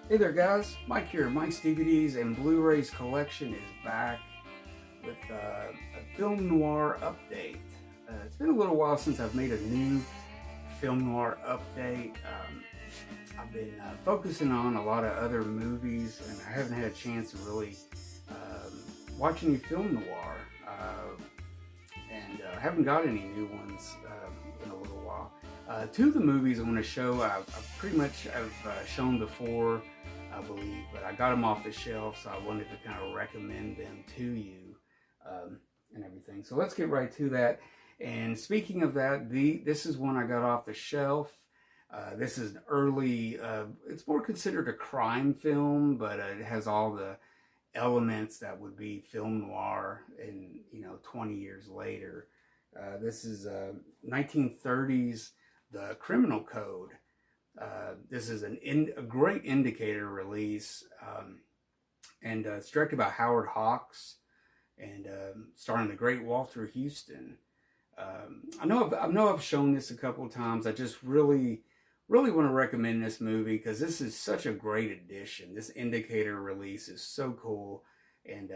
Hey there, guys. Mike here. Mike's DVDs and Blu-rays collection is back with a film noir update. It's been a little while since I've made a new film noir update. I've been focusing on a lot of other movies, and I haven't had a chance to really watch any film noir, and haven't got any new ones in a little while. Two of the movies I want to show, I've pretty much have shown before, I believe, but I got them off the shelf, so I wanted to kind of recommend them to you and everything. So let's get right to that. And speaking of that, this is one I got off the shelf. This is an early, it's more considered a crime film, but it has all the elements that would be film noir in 20 years later. This is 1930s, the Criminal Code. This is a great indicator release, and it's directed by Howard Hawks and starring the great Walter Houston. I know I've shown this a couple of times. I just really want to recommend this movie because this is such a great addition. This indicator release is so cool, and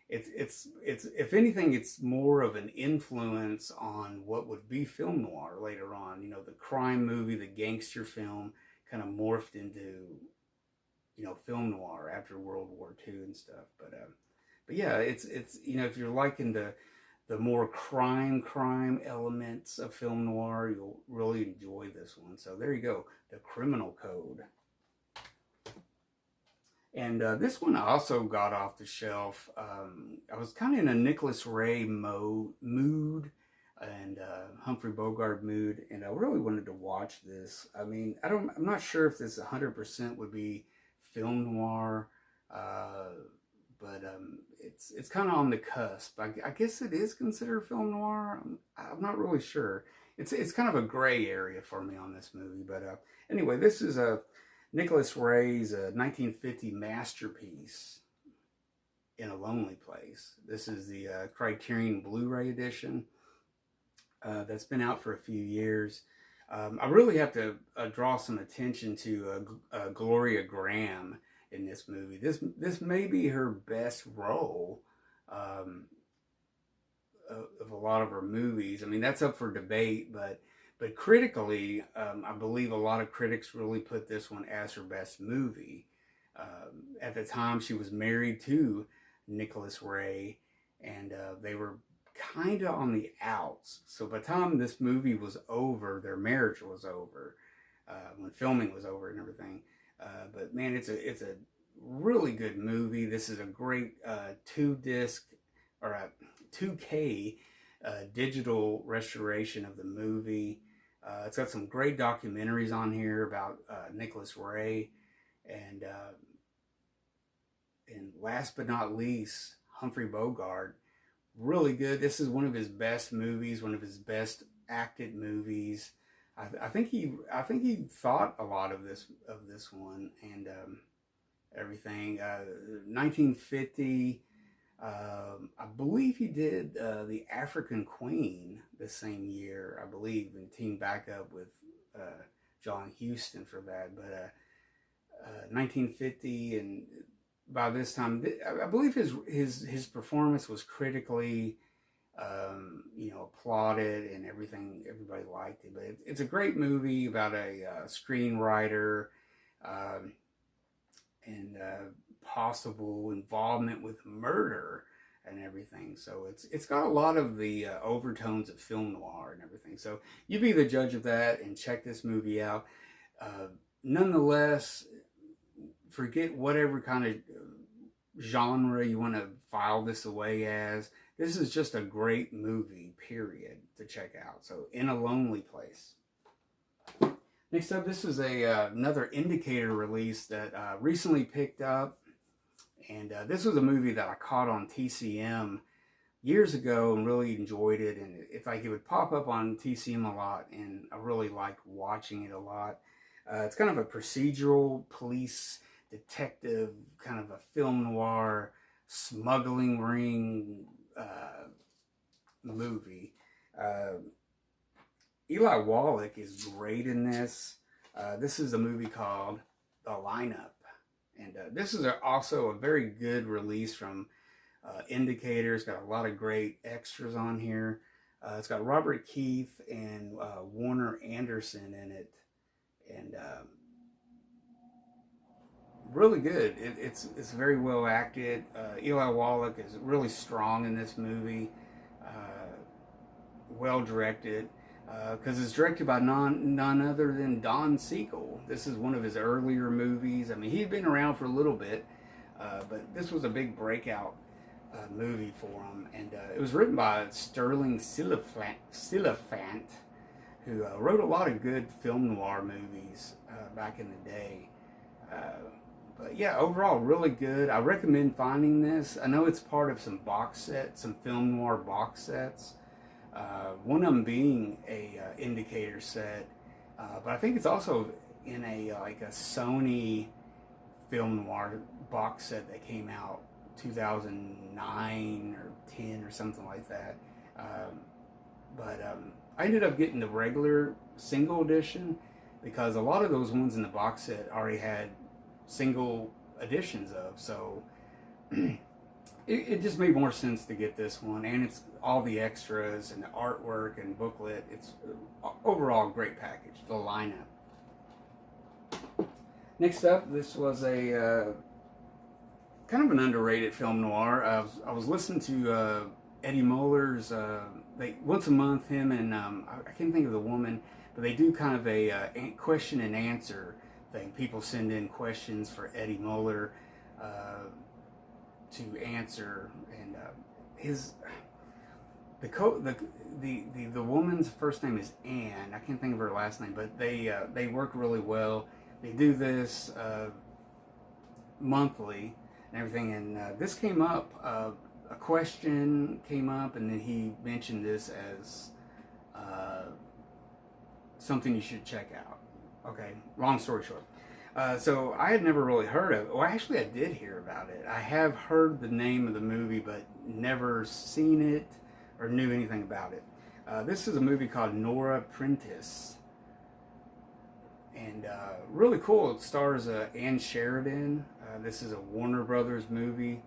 it's if anything, it's more of an influence on what would be film noir later on. The crime movie, the gangster film, kind of morphed into film noir after World War II and stuff. But yeah, it's if you're liking the more crime elements of film noir, you'll really enjoy this one. So there you go, The Criminal Code. And this one I also got off the shelf. I was kind of in a Nicholas Ray mood and Humphrey Bogart mood, and I really wanted to watch this. I mean, I'm not sure if this 100% would be film noir, but it's kind of on the cusp. I guess it is considered film noir. I'm not really sure. It's kind of a gray area for me on this movie. But anyway, this is a Nicholas Ray's 1950 masterpiece, In a Lonely Place. This is the Criterion Blu-ray edition that's been out for a few years. I really have to draw some attention to Gloria Graham in this movie. This may be her best role of a lot of her movies. I mean, that's up for debate, but critically, I believe a lot of critics really put this one as her best movie. At the time, she was married to Nicholas Ray, and they were kind of on the outs. So by the time this movie was over, their marriage was over, when filming was over and everything. But man, it's a really good movie. This is a great 2-disc or a 2K digital restoration of the movie. It's got some great documentaries on here about Nicholas Ray, and last but not least, Humphrey Bogart. Really good. This is one of his best movies, one of his best acted movies. I think he thought a lot of this one and everything. 1950. I believe he did the African Queen the same year, I believe, and teamed back up with John Huston for that. But 1950, and by this time, I believe his performance was critically, applauded and everything. Everybody liked it. But it's a great movie about a screenwriter. Um, and possible involvement with murder and everything. So it's got a lot of the overtones of film noir and everything. So you be the judge of that and check this movie out. Uh, Nonetheless, forget whatever kind of genre you want to file this away as. This is just a great movie, period, to check out. So, In a Lonely Place. Next up, this is another indicator release that I recently picked up, and this was a movie that I caught on TCM years ago and really enjoyed it. And it would pop up on TCM a lot, and I really liked watching it a lot. It's kind of a procedural police detective, kind of a film noir smuggling ring movie. Uh, Eli Wallach is great in this. This is a movie called The Lineup. And this is also a very good release from Indicator. It's got a lot of great extras on here. It's got Robert Keith and Warner Anderson in it, and really good. It's very well acted. Eli Wallach is really strong in this movie. Well directed, because it's directed by none other than Don Siegel. This is one of his earlier movies. I mean, he'd been around for a little bit, but this was a big breakout movie for him. And it was written by Sterling Silliphant, who wrote a lot of good film noir movies back in the day. But yeah, overall, really good. I recommend finding this. I know it's part of some box sets, some film noir box sets. One of them being a Indicator set, but I think it's also in a like a Sony film noir box set that came out 2009 or 10 or something like that. But I ended up getting the regular single edition because a lot of those ones in the box set already had single editions of, so it just made more sense to get this one, and it's all the extras and the artwork and booklet. It's overall a great package, the lineup. Next up, this was a kind of an underrated film noir. I was listening to Eddie Muller's, once a month, him and I can't think of the woman, but they do kind of a question and answer thing. People send in questions for Eddie Muller to answer, and the woman's first name is Anne. I can't think of her last name, but they work really well. They do this monthly and everything, and this came up. A question came up, and then he mentioned this as something you should check out. Okay, long story short. So I had never really heard of it. Well, actually, I did hear about it. I have heard the name of the movie, but never seen it or knew anything about it. This is a movie called NOIR Apprentice. And really cool. It stars Ann Sheridan. This is a Warner Brothers movie,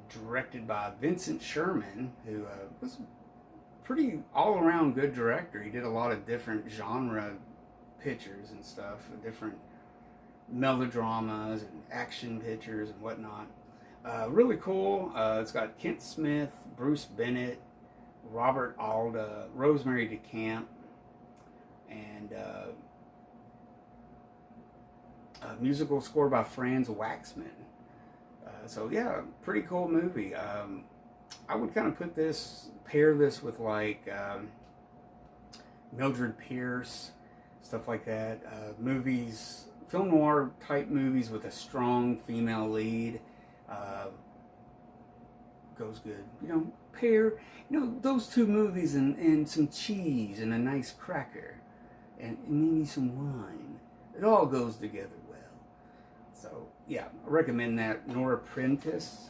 directed by Vincent Sherman, who was a pretty all-around good director. He did a lot of different genre pictures and stuff, different melodramas and action pictures and whatnot. Really cool. It's got Kent Smith, Bruce Bennett, Robert Alda, Rosemary DeCamp, and a musical score by Franz Waxman. So yeah, pretty cool movie. I would kind of pair this with like Mildred Pierce, stuff like that. Movies, film noir type movies with a strong female lead, goes good. Pair, those two movies and some cheese and a nice cracker and maybe some wine. It all goes together well. So yeah, I recommend that, NOIR Apprentice.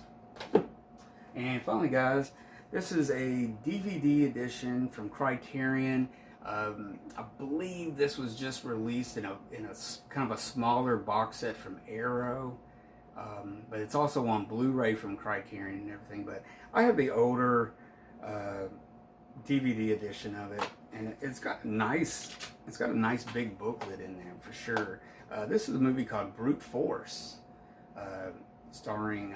And finally, guys, this is a DVD edition from Criterion. I believe this was just released in a kind of a smaller box set from Arrow, but it's also on Blu-ray from Criterion and everything. But I have the older DVD edition of it, and it's got a nice big booklet in there for sure. This is a movie called Brute Force, starring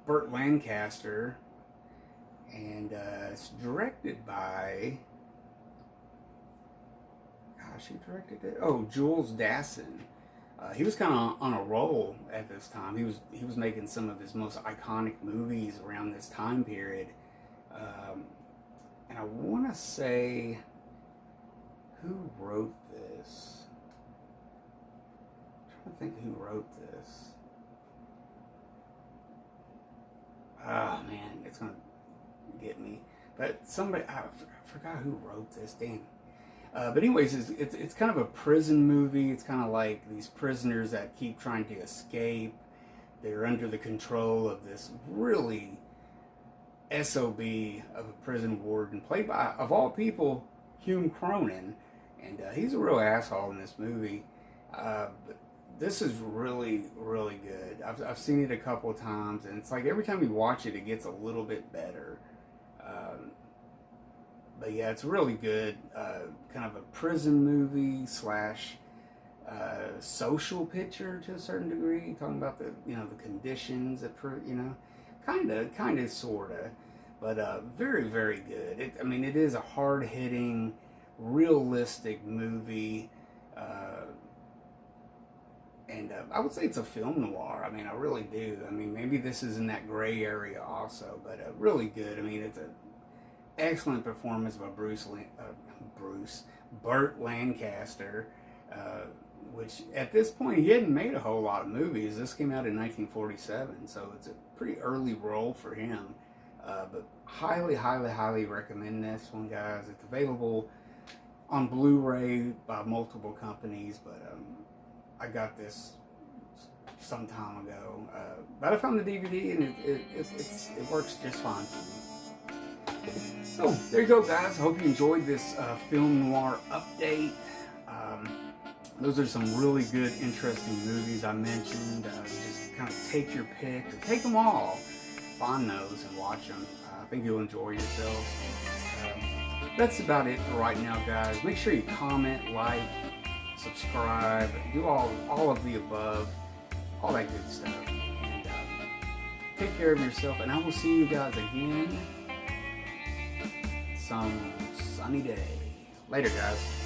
Burt Lancaster. And it's directed by, gosh, who directed it? Oh, Jules Dassin. He was kind of on a roll at this time. He was making some of his most iconic movies around this time period. And I want to say, who wrote this? I'm trying to think who wrote this. Ah, man, it's going to get me, but somebody, I forgot who wrote this, damn. But anyways, it's kind of a prison movie. It's kind of like these prisoners that keep trying to escape. They're under the control of this really SOB of a prison warden, played by, of all people, Hume Cronin, and he's a real asshole in this movie. But this is really, really good. I've seen it a couple of times, and it's like every time you watch it, it gets a little bit better. Um, but yeah, it's really good. Kind of a prison movie slash social picture to a certain degree, talking about the the conditions that kind of sorta, but very very good. I mean, it is a hard hitting, realistic movie. Uh, and I would say it's a film noir. I mean, I really do. I mean, maybe this is in that gray area also, but really good. I mean, it's an excellent performance by Burt Lancaster, uh, which at this point he hadn't made a whole lot of movies. This came out in 1947, so it's a pretty early role for him. But highly, highly, highly recommend this one, guys. It's available on Blu-ray by multiple companies, but I got this some time ago. But I found the DVD, and it works just fine for me. So there you go, guys. I hope you enjoyed this film noir update. Those are some really good, interesting movies I mentioned. Just kind of take your pick, or take them all. Find those and watch them. I think you'll enjoy yourselves. That's about it for right now, guys. Make sure you comment, like, subscribe, do all of the above, all that good stuff. And take care of yourself, and I will see you guys again some sunny day. Later, guys.